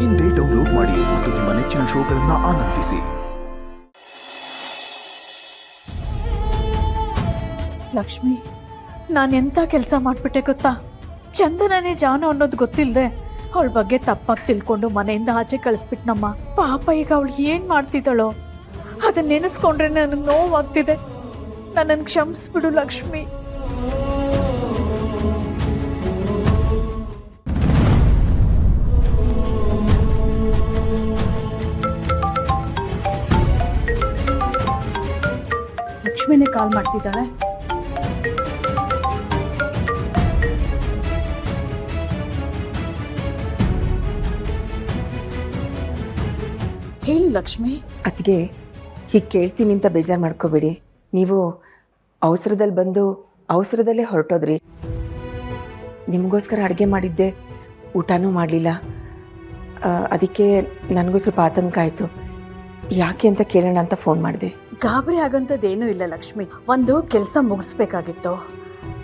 ಇಂದೇ ಡೌನ್ಲೋಡ್ ಮಾಡಿ ಮತ್ತು ನಿಮ್ಮ ನೆಚ್ಚಿನ ಶೋಗಳನ್ನು ಆನಂದಿಸಿ. ಲಕ್ಷ್ಮಿ, ನಾನೆಂಥ ಕೆಲಸ ಮಾಡಿಬಿಟ್ಟೆ ಗೊತ್ತಾ? ಚಂದನನೇ ಜಾನು ಅನ್ನೋದು ಗೊತ್ತಿಲ್ಲದೆ ಅವಳ ಬಗ್ಗೆ ತಪ್ಪಾಗಿ ತಿಳ್ಕೊಂಡು ಮನೆಯಿಂದ ಆಚೆ ಕಳಿಸ್ಬಿಟ್ನಮ್ಮ. ಪಾಪ ಈಗ ಅವಳು ಏನು ಮಾಡ್ತಿದ್ದಾಳೋ ಅದನ್ನ ನೆನೆಸ್ಕೊಂಡ್ರೆ ನನಗೆ ನೋವಾಗ್ತಿದೆ. ನನ್ನನ್ನು ಕ್ಷಮಿಸ್ಬಿಡು ಲಕ್ಷ್ಮಿ. ಲಕ್ಷ್ಮಿನೇ ಕಾಲ್ ಮಾಡ್ತಿದ್ದಾಳೆ. ಹೇಳಿ ಲಕ್ಷ್ಮಿ. ಅದಕ್ಕೆ ಹೀಗೆ ಕೇಳ್ತೀನಿ ಅಂತ ಬೇಜಾರು ಮಾಡ್ಕೋಬೇಡಿ. ನೀವು ಅವಸರದಲ್ಲಿ ಬಂದು ಅವಸರದಲ್ಲೇ ಹೊರಟೋದ್ರಿ. ನಿಮಗೋಸ್ಕರ ಅಡುಗೆ ಮಾಡಿದ್ದೆ, ಊಟನೂ ಮಾಡಲಿಲ್ಲ. ಅದಕ್ಕೆ ನನಗೂ ಸ್ವಲ್ಪ ಆತಂಕ ಆಯಿತು. ಯಾಕೆ ಅಂತ ಕೇಳೋಣ ಅಂತ ಫೋನ್ ಮಾಡಿದೆ. ಗಾಬರಿ ಆಗೋಂಥದ್ದೇನೂ ಇಲ್ಲ ಲಕ್ಷ್ಮಿ. ಒಂದು ಕೆಲಸ ಮುಗಿಸ್ಬೇಕಾಗಿತ್ತು,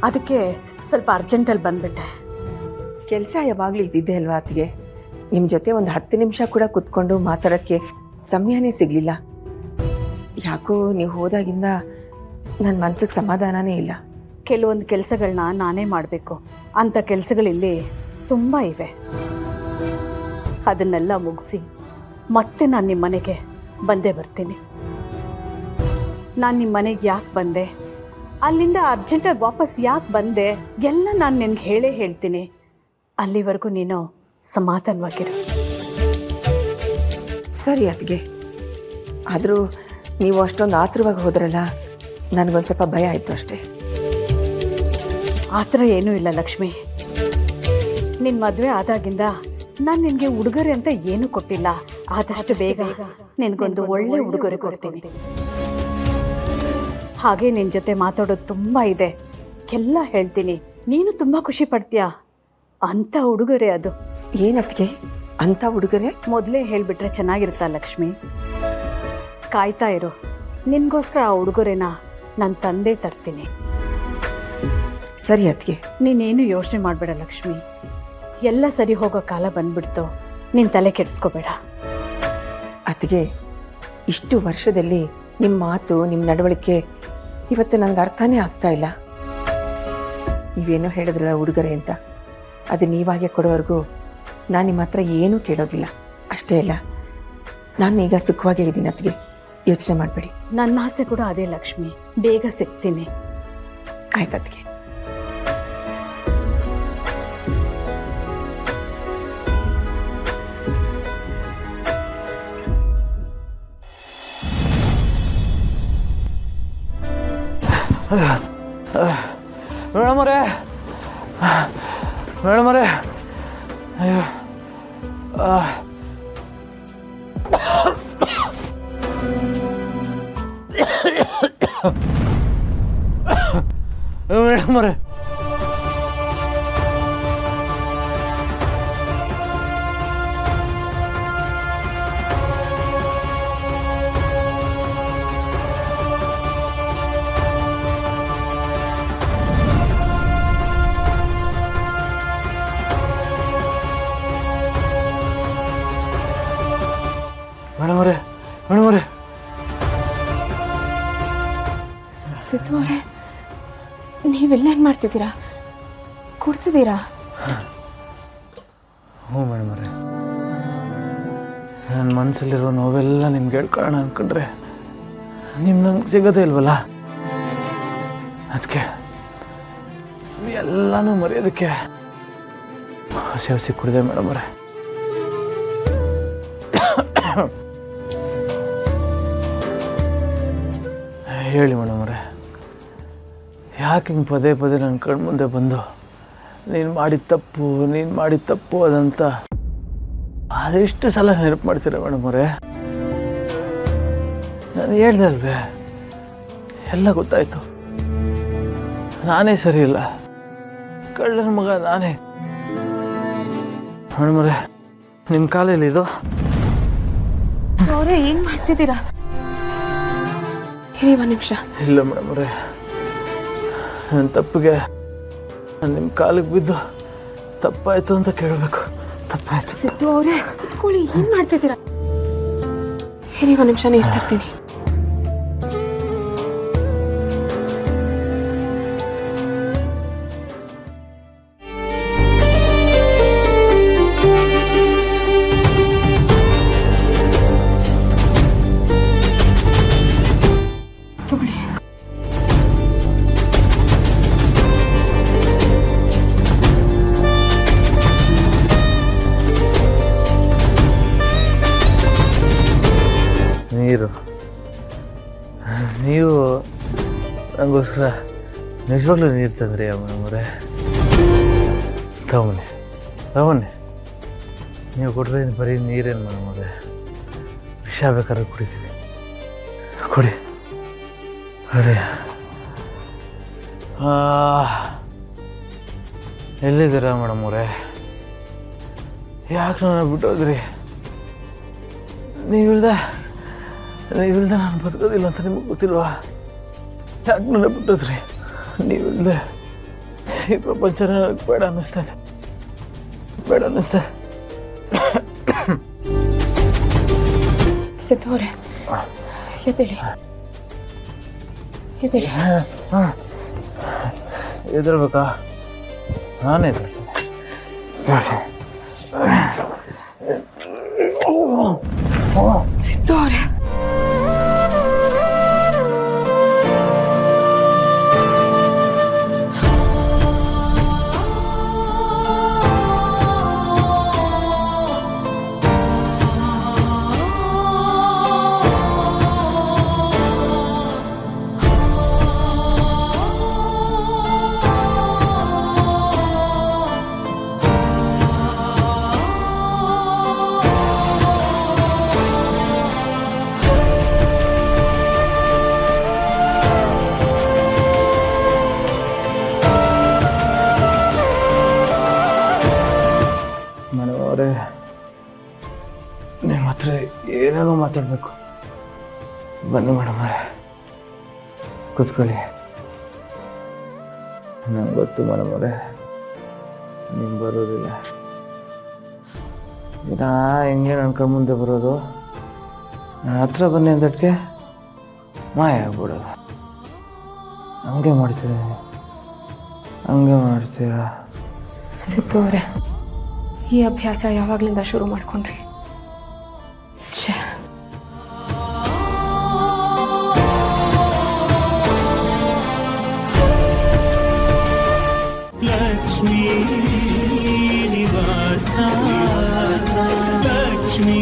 ಅದಕ್ಕೆ ಸ್ವಲ್ಪ ಅರ್ಜೆಂಟಲ್ಲಿ ಬಂದ್ಬಿಟ್ಟೆ. ಕೆಲಸ ಯಾವಾಗಲೂ ಇದ್ದಿದ್ದೆ ಅಲ್ವಾ ಅದಕ್ಕೆ? ನಿಮ್ಮ ಜೊತೆ ಒಂದು 10 ನಿಮಿಷ ಕೂಡ ಕೂತ್ಕೊಂಡು ಮಾತಾಡೋಕ್ಕೆ ಸಮಯನೇ ಸಿಗಲಿಲ್ಲ. ಯಾಕೋ ನೀವು ಹೋದಾಗಿಂದ ನನ್ನ ಮನಸ್ಸಿಗೆ ಸಮಾಧಾನನೇ ಇಲ್ಲ. ಕೆಲವೊಂದು ಕೆಲಸಗಳನ್ನ ನಾನೇ ಮಾಡಬೇಕು. ಅಂಥ ಕೆಲಸಗಳಿಲ್ಲಿ ತುಂಬ ಇವೆ. ಅದನ್ನೆಲ್ಲ ಮುಗಿಸಿ ಮತ್ತೆ ನಾನು ನಿಮ್ಮ ಮನೆಗೆ ಬಂದೇ ಬರ್ತೀನಿ. ನಾನು ನಿಮ್ಮ ಮನೆಗೆ ಯಾಕೆ ಬಂದೆ, ಅಲ್ಲಿಂದ ಅರ್ಜೆಂಟಾಗಿ ವಾಪಸ್ ಯಾಕೆ ಬಂದೆ ಎಲ್ಲ ನಾನು ನಿನಗೆ ಹೇಳೇ ಹೇಳ್ತೀನಿ. ಅಲ್ಲಿವರೆಗೂ ನೀನು ಸಮಾಧಾನವಾಗಿರು. ಸರಿ ಅದಕ್ಕೆ. ಆದರೂ ನೀವು ಅಷ್ಟೊಂದು ಆತುರವಾಗಿ ಹೋದ್ರಲ್ಲ, ನನಗೊಂದು ಸ್ವಲ್ಪ ಭಯ ಆಯಿತು ಅಷ್ಟೇ. ಆ ಥರ ಏನೂ ಇಲ್ಲ ಲಕ್ಷ್ಮಿ. ನಿನ್ನ ಮದುವೆ ಆದಾಗಿಂದ ನಾನು ನಿನಗೆ ಉಡುಗೊರೆ ಅಂತ ಏನೂ ಕೊಟ್ಟಿಲ್ಲ. ಆದಷ್ಟು ಬೇಗ ನಿನಗೊಂದು ಒಳ್ಳೆ ಉಡುಗೊರೆ ಕೊಡ್ತೀನಿ. ಹಾಗೆ ನಿನ್ನ ಜೊತೆ ಮಾತಾಡೋದು ತುಂಬ ಇದೆ, ಎಲ್ಲ ಹೇಳ್ತೀನಿ. ನೀನು ತುಂಬ ಖುಷಿ ಪಡ್ತೀಯ. ಅಂಥ ಉಡುಗೊರೆ ಅದು. ಏನದಕ್ಕೆ ಅಂಥ ಉಡುಗೊರೆ? ಮೊದಲೇ ಹೇಳಿಬಿಟ್ರೆ ಚೆನ್ನಾಗಿರುತ್ತಾ ಲಕ್ಷ್ಮಿ? ಕಾಯ್ತಾ ಇರು, ನಿನಗೋಸ್ಕರ ಆ ಉಡುಗೊರೆನ ನಾನು ತಂದೆ ತರ್ತೀನಿ. ಸರಿ ಅದಕ್ಕೆ. ನೀನೇನು ಯೋಚನೆ ಮಾಡಬೇಡ ಲಕ್ಷ್ಮಿ. ಎಲ್ಲ ಸರಿ ಹೋಗೋ ಕಾಲ ಬಂದ್ಬಿಡ್ತು. ನೀನು ತಲೆ ಕೆಡಿಸ್ಕೋಬೇಡ. ಅದಕ್ಕೆ ಇಷ್ಟು ವರ್ಷದಲ್ಲಿ ನಿಮ್ಮ ಮಾತು, ನಿಮ್ಮ ನಡವಳಿಕೆ ಇವತ್ತು ನನಗೆ ಅರ್ಥನೇ ಆಗ್ತಾ ಇಲ್ಲ. ನೀವೇನೋ ಹೇಳಿದ್ರಲ್ಲ ಉಡುಗೊರೆ ಅಂತ, ಅದು ನೀವಾಗೆ ಕೊಡೋವರೆಗೂ ನಾನು ನಿಮ್ಮ ಹತ್ರ ಏನೂ ಕೇಳೋದಿಲ್ಲ. ಅಷ್ಟೇ ಅಲ್ಲ, ನಾನು ಈಗ ಸುಖವಾಗಿದ್ದೀನಿ. ಅದಕ್ಕೆ ಯೋಚನೆ ಮಾಡಬೇಡಿ. ನನ್ನ ಆಸೆ ಕೂಡ ಅದೇ ಲಕ್ಷ್ಮಿ. ಬೇಗ ಸಿಗ್ತೀನಿ. ಆಯ್ತು ಅದಕ್ಕೆ. ಮೇಡಮರೇ, ಮೇಡಮರೇ, ಅಯ್ಯೋ, ಮೇಡಮರೇ, ಮೇಡಮರೇ, ಮೇಡಮರೇ. ಸಿದ್ದು ಅವರೇ, ನೀವೆಲ್ಲ ಏನು ಮಾಡ್ತಿದ್ದೀರಾ? ಕೂಡ್ತಿದ್ದೀರಾ? ಹ್ಞೂ ಮೇಡಮರೇ, ನನ್ನ ಮನಸ್ಸಲ್ಲಿರೋ ನೋವೆಲ್ಲ ನಿಮ್ಗೆ ಹೇಳ್ಕೊಳ್ಳೋಣ ಅಂದ್ಕೊಂಡ್ರೆ ನಿಮ್ಮ ನಂಗೆ ಸಿಗೋದೇ ಇಲ್ವಲ್ಲ. ಅದಕ್ಕೆ ಎಲ್ಲನೂ ಮರೆಯೋದಕ್ಕೆ ಹಸಿ ಹಸಿ ಕುಡಿದೆ ಮೇಡಮರೇ. ಹೇಳಿ ಮೇಡಮರೇ, ಯಾಕೆ ಹಿಂಗೆ ಪದೇ ಪದೇ ನನ್ನ ಕಣ್ಮುಂದೆ ಬಂದು ನೀನು ಮಾಡಿದ ತಪ್ಪು ಅದಂತ ಅದೆಷ್ಟು ಸಲ ನೆನಪು ಮಾಡ್ತೀರ ಮೇಡಮರೇ? ನಾನು ಹೇಳ್ದೆ ಅಲ್ವೇ, ಎಲ್ಲ ಗೊತ್ತಾಯ್ತು. ನಾನೇ ಸರಿ ಇಲ್ಲ, ಕಳ್ಳನ ಮಗ ನಾನೇ. ಮೇಡಮರೇ, ನಿಮ್ಮ ಕಾಲಲ್ಲಿ ಇದು. ಅವರೇ, ಏನು ಮಾಡ್ತಿದ್ದೀರಾ? ಇರಿ ಒಂದು ನಿಮಿಷ. ಇಲ್ಲ ಮೇಡಮರೇ, ನನ್ನ ತಪ್ಪಿಗೆ ನಾನು ನಿಮ್ಮ ಕಾಲಿಗೆ ಬಿದ್ದು ತಪ್ಪಾಯಿತು ಅಂತ ಕೇಳಬೇಕು. ತಪ್ಪಾಯ್ತು. ಸಿದ್ದು ಅವರೇ ಕೂಳಿ ಏನು ಮಾಡ್ತಿದ್ದೀರಾ? ಹೇಳಿ, ಒಂದು ನಿಮಿಷ ನೀರು ತರ್ತೀನಿ. ತಗೊಳ್ಳಿ. ನೀರು ನೀವು ನನಗೋಸ್ಕರ ನಿಜವಾಗ್ಲೂ ನೀರು ತಂದ್ರಿ ಅಮ್ಮನವರೇ. ತಗೊನ್ನಿ ನೀವು ಕೊಟ್ಟರೆ ಬರೀ ನೀರೇನು ಮೇಡಮವ್ರೆ, ವಿಷ ಬೇಕಾದ್ರೆ ಕುಡಿತೀನಿ. ಕೊಡಿ ಕೊಡಿ. ಎಲ್ಲಿದ್ದೀರಾ ಮೇಡಮವ್ರೆ? ಯಾಕೆ ನನ್ನ ಬಿಟ್ಟೋದ್ರಿ? ನೀವಿಲ್ದೆ ನಾನು ಬದುಕೋದಿಲ್ಲ ಅಂತ ನಿಮಗೆ ಗೊತ್ತಿಲ್ವಾ? ಯಾಕೆ ನನ್ನ ಬಿಟ್ಟೋದ್ರಿ? ನೀವಿಲ್ದೆ ಈ ಪ್ರಪಂಚ ನನಗೆ ಬೇಡ ಅನ್ನಿಸ್ತದೆ. ಸಿದ್ದು ಅವರೇ, ಎದ್ದೇಳಿ. ಎದುರ್ಬೇಕಾ? ನಾನೇ ಸಿದ್ದು ಅವರೇ, ಮನೆಯವರೇ, ನಿಮ್ಮ ಹತ್ರ ಏನೇನೋ ಮಾತಾಡಬೇಕು. ಬನ್ನಿ ಮೇಡಮರೇ, ಕೂತ್ಕೊಳ್ಳಿ. ನಂಗೆ ಗೊತ್ತು ಮೇಡಮರೇ, ನೀವು ಬರೋದಿಲ್ಲ. ದಿನ ಹೆಂಗೆ ನನ್ನ ಕಣ್ಣು ಮುಂದೆ ಬರೋದು, ನನ್ನ ಹತ್ರ ಬನ್ನಿ ಅಂದಕ್ಕೆ ಮಾಯ ಆಗ್ಬಿಡೋದು. ಹಂಗೆ ಮಾಡ್ತೀರಾ? ಸಿದ್ದು ಅವರೇ, ಈ ಅಭ್ಯಾಸ ಯಾವಾಗಲಿಂದ ಶುರು ಮಾಡ್ಕೊಂಡ್ರಿ? ಛೇ, ಲಕ್ಷ್ಮೀ ನಿವಾಸ ಲಕ್ಷ್ಮೀ